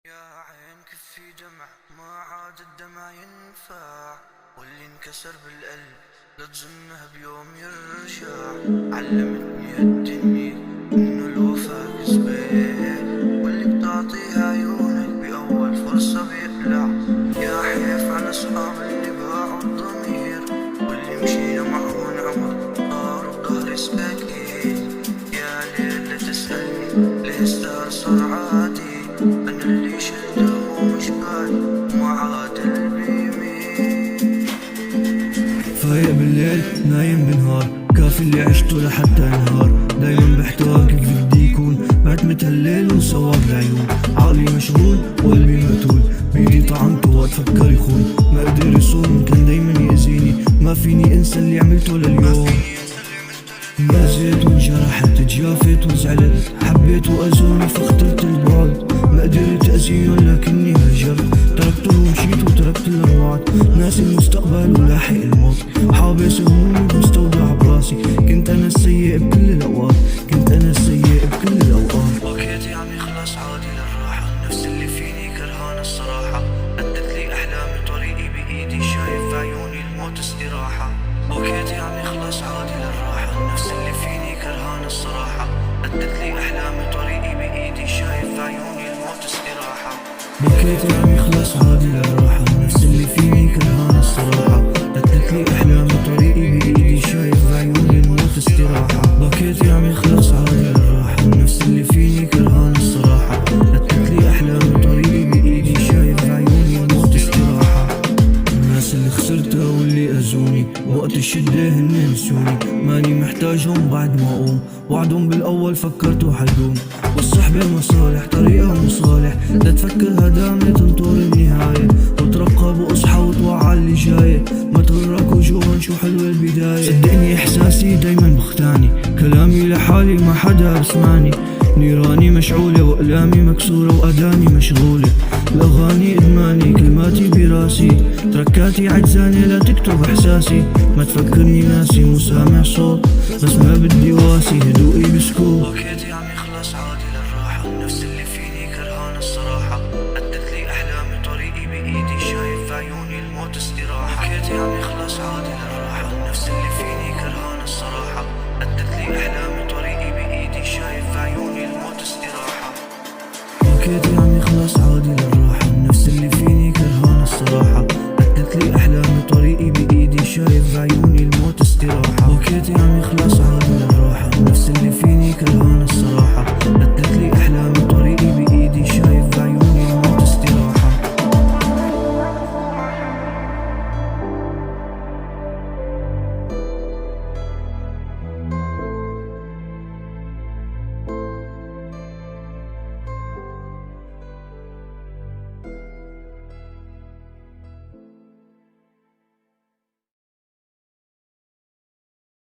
يا عين كفي دمع ما عاد الدمع ينفع، واللي انكسر بالقلب لا تظنه بيوم يرجع. علمتني هالدنيا انه الوفا كذبة، واللي بتعطيها عيونك بأول فرصة بيقلع. يا حيف على أصحاب اللي باعوا الضمير، واللي مشينا معهم عمر صاروا بظهري سباكين. يا ليل لا تسألني ليه السهر صار عادي، أنا اللي شلته ومش بالي وما عاد قلبي يميل. فايق بالليل نايم بالنهار، كافي اللي عشته لحتى ينهار. دايما بحتوى كيف بدي يكون، بعتمة هالليل وصواب العيون. عقلي مشغول وقلبي مقتول، بيدي طعمته وقت فكر يخون. ما قدر يصون كان دايما يأذيني، ما فيني انسى اللي عملته لليوم. بأذيت وانجرحت، تجافت وزعلت، حبيت وأذوني فاخترت البعد. ما قدرت أزينه لكني هجرت، تركته ومشيت وتركت الأرواح. ناسي المستقبل ولاحق الموت، حابس همومي مستودع براسي. كنت أنا السيء بكل الأوقات، كنت أنا السيء بكل الأوقات. بكيت يا عمي خلاص عادي للراحة، النفس اللي فيني كرهانة الصراحة. أدت لي أحلامي طريقي بإيدي، شايف في عيوني الموت استراحة. بكيت يا عمي خلاص عادي للراحة، النفس اللي فيني كرهانة الصراحة. أدت لي أحلامي طريقي بإيدي، شايف في عيوني الموت استراحة. بكيت يا عمي خلاص عادي للراحة، النفس اللي فيني كرهانة الصراحة. أدت لي أحلامي طريقي بإيدي، شايف في عيوني الموت استراحة. بكيت يا عمي خلاص عادي للراحة، النفس اللي فيني كرهانة الصراحة. أدت لي أحلامي طريقي بإيدي، شايف في عيوني الموت استراحة. الناس اللي خسرتها واللي أذوني وقت الشدة هن نسوني، ماني محتاجهم بعد ما أقوم. وعدهم بالأول فكرتوا حيدوم، والصحبة مصالح طريقة مصالح. لا تفكر هدامة تنطر النهاية، وترقب واصحى وتوعى اللي جاي. ما تغرك وجوهن شو حلوة البداية. صدقني إحساسي دايما بختاني، كلامي لحالي ما حدا بسمعني. نيراني مشعولة وأقلامي مكسورة وأداني مشغولة. الأغاني إدماني كلماتي براسي، تركاتي عجزاني لا تكتب إحساسي. ما تفكرني ناسي مو سامع صوت، بس ما بدي واسي هدوئي بسكوت. بكيت يا عمي خلاص عادي للراحة، النفس اللي فيني كرهانة الصراحة. أدت لي أحلامي طريقي بإيدي، شايف في عيوني الموت استراحة. بكيت يا عمي خلاص عادي للراحة، النفس اللي فيني كرهانة الصراحة. أدت لي أحلامي طريقي بإيدي، شايف في عيوني الموت استراحة. بكيت يا عمي خلاص عادي للراحة، النفس اللي فيني كرهانة الصراحة. أدت لي أحلامي طريقي بإيدي، شايف في عيوني الموت استراحة. بكيت يا عمي خلاص